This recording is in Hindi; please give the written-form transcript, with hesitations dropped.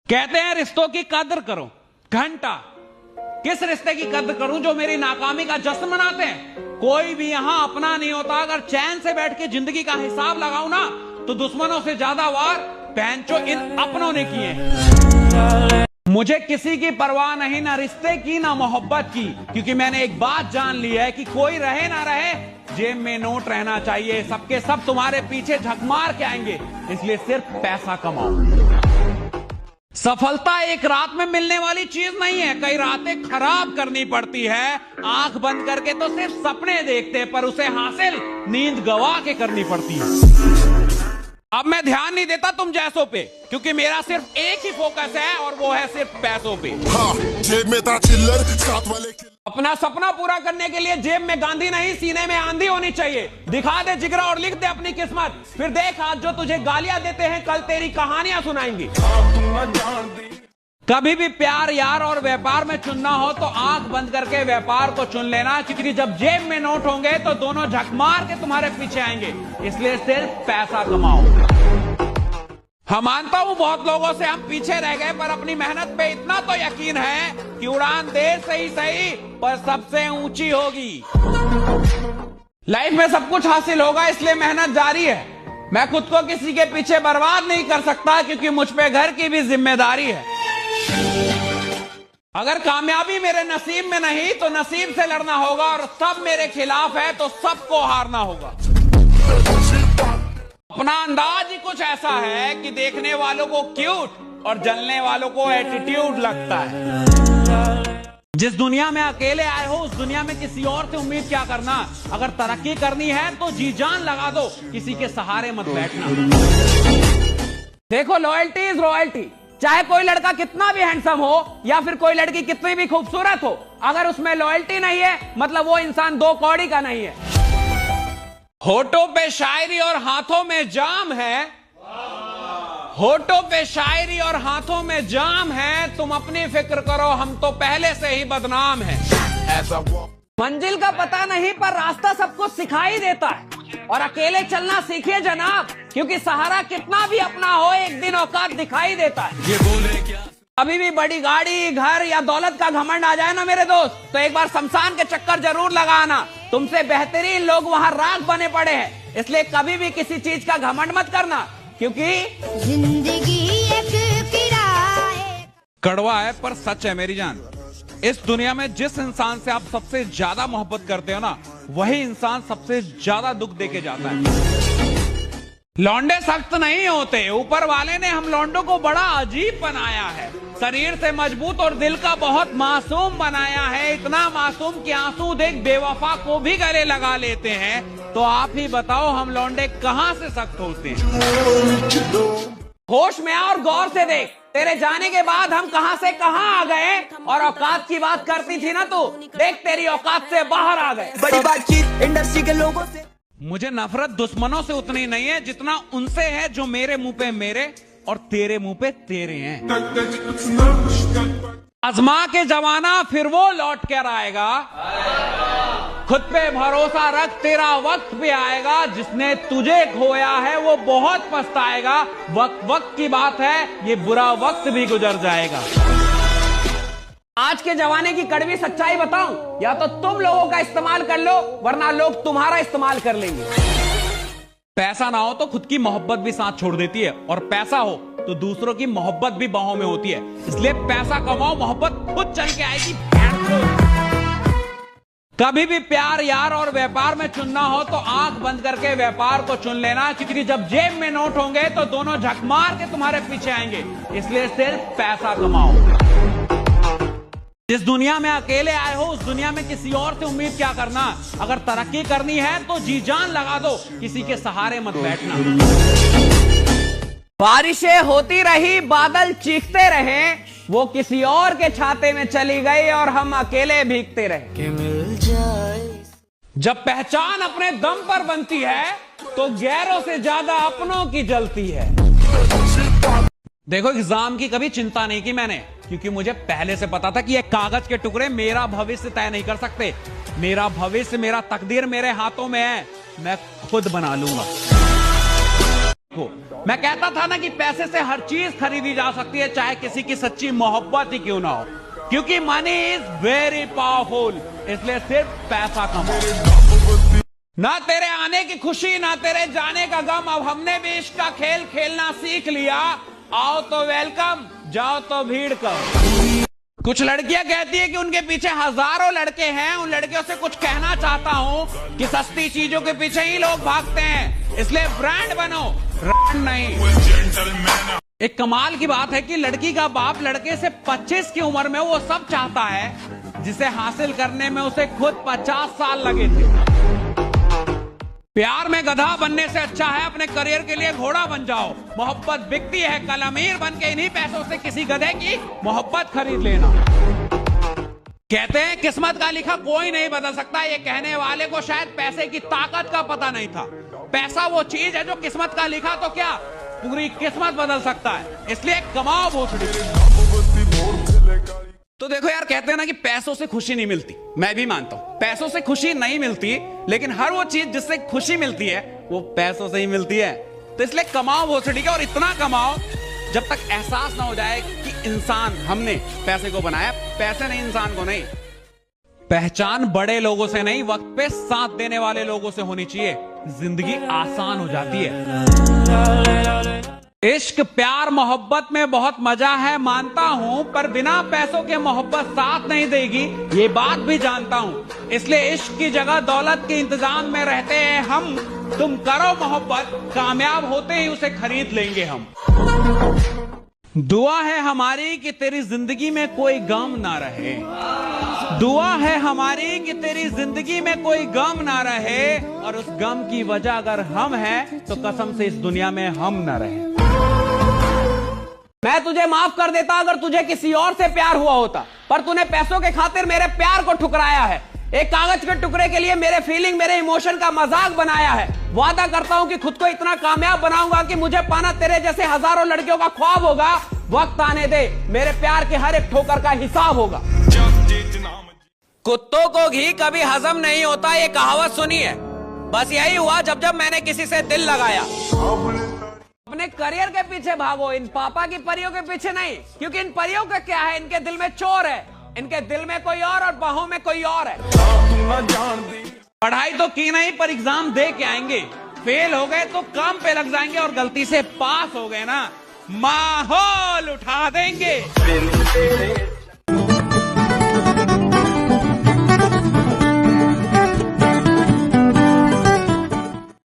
कहते हैं रिश्तों की कदर करो। घंटा किस रिश्ते की कदर करूं जो मेरी नाकामी का जश्न मनाते हैं। कोई भी यहां अपना नहीं होता। अगर चैन से बैठ के जिंदगी का हिसाब लगाऊं ना तो दुश्मनों से ज्यादा वार पैंचो इन अपनों ने किए हैं। मुझे किसी की परवाह नहीं, ना रिश्ते की ना मोहब्बत की, क्योंकि मैंने एक बात जान ली है कि कोई रहे ना रहे जेब में नोट रहना चाहिए। सबके सब तुम्हारे पीछे झक मार के आएंगे, इसलिए सिर्फ पैसा कमाओ। सफलता एक रात में मिलने वाली चीज नहीं है, कई रातें खराब करनी पड़ती है। आंख बंद करके तो सिर्फ सपने देखते हैं, पर उसे हासिल नींद गवा के करनी पड़ती है। अब मैं ध्यान नहीं देता तुम जैसों पे, क्योंकि मेरा सिर्फ एक ही फोकस है और वो है सिर्फ पैसों पे। जेब में था चिल्लर, साथ वाले अपना सपना पूरा करने के लिए जेब में गांधी नहीं, सीने में आंधी होनी चाहिए। दिखा दे जिगरा और लिख दे अपनी किस्मत, फिर देख आज जो तुझे गालियां देते हैं कल तेरी कहानियां सुनाएंगी। कभी भी प्यार यार और व्यापार में चुनना हो तो आंख बंद करके व्यापार को चुन लेना, क्योंकि जब जेब में नोट होंगे तो दोनों झक मार के तुम्हारे पीछे आएंगे, इसलिए सिर्फ पैसा कमाओ। हम मानता हूं बहुत लोगों से हम पीछे रह गए, पर अपनी मेहनत पे इतना तो यकीन है कि उड़ान देर से ही सही पर सबसे ऊंची होगी। लाइफ में सब कुछ हासिल होगा, इसलिए मेहनत जारी है। मैं खुद को किसी के पीछे बर्बाद नहीं कर सकता, क्योंकि मुझ पे घर की भी जिम्मेदारी है। अगर कामयाबी मेरे नसीब में नहीं तो नसीब से लड़ना होगा, और सब मेरे खिलाफ है तो सबको हारना होगा। अपना अंदाज ही कुछ ऐसा है कि देखने वालों को क्यूट और जलने वालों को एटीट्यूड लगता है। जिस दुनिया में अकेले आए हो उस दुनिया में किसी और से उम्मीद क्या करना। अगर तरक्की करनी है तो जी जान लगा दो, किसी के सहारे मत बैठना। देखो लॉयल्टी इज रॉयल्टी। चाहे कोई लड़का कितना भी हैंडसम हो या फिर कोई लड़की कितनी भी खूबसूरत हो, अगर उसमें लॉयल्टी नहीं है मतलब वो इंसान दो कौड़ी का नहीं है। होठों पे शायरी और हाथों में जाम है, होठों पे शायरी और हाथों में जाम है। तुम अपनी फिक्र करो, हम तो पहले से ही बदनाम हैं। मंजिल का पता नहीं पर रास्ता सबको सिखाई देता है, और अकेले चलना सीखिए जनाब, क्योंकि सहारा कितना भी अपना हो एक दिन औकात दिखाई देता है। ये बोले क्या? अभी भी बड़ी गाड़ी घर या दौलत का घमंड आ जाए ना मेरे दोस्त, तो एक बार शमशान के चक्कर जरूर लगाना। तुमसे बेहतरीन लोग वहाँ राख बने पड़े हैं, इसलिए कभी भी किसी चीज का घमंड मत करना, क्योंकि जिंदगी एक किराए। कड़वा है पर सच है मेरी जान। इस दुनिया में जिस इंसान से आप सबसे ज्यादा मोहब्बत करते हो ना, वही इंसान सबसे ज्यादा दुख देके जाता है। लौंडे सख्त नहीं होते, ऊपर वाले ने हम लौंडों को बड़ा अजीब बनाया है। शरीर से मजबूत और दिल का बहुत मासूम बनाया है, इतना मासूम कि आंसू देख बेवफा को भी गले लगा लेते हैं। तो आप ही बताओ हम लौंडे कहां से सख्त होते हैं। होश में आ और गौर से देख, तेरे जाने के बाद हम कहां से कहां आ गए। और औकात की बात करती थी ना तू, देख तेरी औकात से बाहर आ गए। बड़ी बातचीत इंडस्ट्री के लोगों से। मुझे नफरत दुश्मनों से उतनी नहीं है जितना उनसे है जो मेरे मुंह पे मेरे और तेरे मुंह पे तेरे हैं। आजमा के जमाना फिर वो लौट कर आएगा, खुद पे भरोसा रख तेरा वक्त भी आएगा। जिसने तुझे खोया है वो बहुत पछताएगा। वक्त की बात है, ये बुरा वक्त भी गुजर जाएगा। आज के जमाने की कड़वी सच्चाई बताऊं, या तो तुम लोगों का इस्तेमाल कर लो वरना लोग तुम्हारा इस्तेमाल कर लेंगे। पैसा ना हो तो खुद की मोहब्बत भी साथ छोड़ देती है, और पैसा हो तो दूसरों की मोहब्बत भी बाहों में होती है। इसलिए पैसा कमाओ, मोहब्बत खुद चल के आएगी। कभी भी प्यार यार और व्यापार में चुनना हो तो आंख बंद करके व्यापार को चुन लेना, क्योंकि जब जेब में नोट होंगे तो दोनों झक मार के तुम्हारे पीछे आएंगे, इसलिए सिर्फ पैसा कमाओ। जिस दुनिया में अकेले आए हो उस दुनिया में किसी और से उम्मीद क्या करना। अगर तरक्की करनी है तो जी जान लगा दो, किसी के सहारे मत बैठना। बारिशें होती रही, बादल चीखते रहे, वो किसी और के छाते में चली गई और हम अकेले भीगते रहे। जब पहचान अपने दम पर बनती है तो गैरों से ज्यादा अपनों की जलती है। देखो एग्जाम की कभी चिंता नहीं की मैंने, क्योंकि मुझे पहले से पता था कि ये कागज के टुकड़े मेरा भविष्य तय नहीं कर सकते। मेरा भविष्य, मेरा तकदीर मेरे हाथों में है, मैं खुद बना लूंगा। को। मैं कहता था ना कि पैसे से हर चीज खरीदी जा सकती है, चाहे किसी की सच्ची मोहब्बत ही क्यों ना हो, क्योंकि मनी इज वेरी पावरफुल। इसलिए सिर्फ पैसा कमाओ। ना तेरे आने की खुशी ना तेरे जाने का गम, अब हमने भी इश्क का खेल खेलना सीख लिया। आओ तो वेलकम, जाओ तो भीड़ कम। कुछ लड़कियां कहती है कि उनके पीछे हजारों लड़के हैं। उन लड़कियों से कुछ कहना चाहता हूं कि सस्ती चीजों के पीछे ही लोग भागते हैं, इसलिए ब्रांड बनो, ब्रांड नहीं। एक कमाल की बात है कि लड़की का बाप लड़के से 25 की उम्र में वो सब चाहता है जिसे हासिल करने में उसे खुद 50 साल लगे थे। प्यार में गधा बनने से अच्छा है अपने करियर के लिए घोड़ा बन जाओ। मोहब्बत बिकती है, कल अमीर बन के इन्हीं पैसों से किसी गधे की मोहब्बत खरीद लेना। कहते हैं किस्मत का लिखा कोई नहीं बदल सकता। ये कहने वाले को शायद पैसे की ताकत का पता नहीं था। पैसा वो चीज है जो किस्मत का लिखा तो क्या पूरी किस्मत बदल सकता है। इसलिए कमाओ भोसड़ी। तो देखो यार, कहते हैं ना कि पैसों से खुशी नहीं मिलती। मैं भी मानता हूं पैसों से खुशी नहीं मिलती, लेकिन हर वो चीज जिससे खुशी मिलती है वो पैसों से ही मिलती है। तो इसलिए कमाओ भोसड़ी का, और इतना कमाओ जब तक एहसास ना हो जाए कि इंसान हमने पैसे को बनाया, पैसे ने इंसान को नहीं। पहचान बड़े लोगों से नहीं, वक्त पे साथ देने वाले लोगों से होनी चाहिए। जिंदगी आसान हो जाती है। इश्क प्यार मोहब्बत में बहुत मजा है मानता हूं, पर बिना पैसों के मोहब्बत साथ नहीं देगी, ये बात भी जानता हूं। इसलिए इश्क की जगह दौलत के इंतजाम में रहते हैं हम। तुम करो मोहब्बत, कामयाब होते ही उसे खरीद लेंगे हम। दुआ है हमारी कि तेरी जिंदगी में कोई गम ना रहे। दुआ है हमारी कि तेरी जिंदगी में कोई गम ना रहे, और उस गम की वजह अगर हम हैं तो कसम से इस दुनिया में हम ना रहे। मैं तुझे माफ कर देता अगर तुझे किसी और से प्यार हुआ होता, पर तूने पैसों के खातिर मेरे प्यार को ठुकराया है। एक कागज के टुकड़े के लिए मेरे फीलिंग, मेरे इमोशन का मजाक बनाया है। वादा करता हूं कि खुद को इतना कामयाब बनाऊंगा कि मुझे पाना तेरे जैसे हजारों लड़कियों का ख्वाब होगा। वक्त आने दे, मेरे प्यार के हर एक ठोकर का हिसाब होगा। कुत्तों को घी कभी हजम नहीं होता, ये कहावत सुनी है। बस यही हुआ जब जब मैंने किसी से दिल लगाया। अपने करियर के पीछे भागो, इन पापा की परियों के पीछे नहीं, क्योंकि इन परियों का क्या है, इनके दिल में चोर है। इनके दिल में कोई और बाहों में कोई और है। पढ़ाई तो की नहीं, पर एग्जाम दे के आएंगे। फेल हो गए तो काम पे लग जाएंगे, और गलती से पास हो गए ना माहौल उठा देंगे।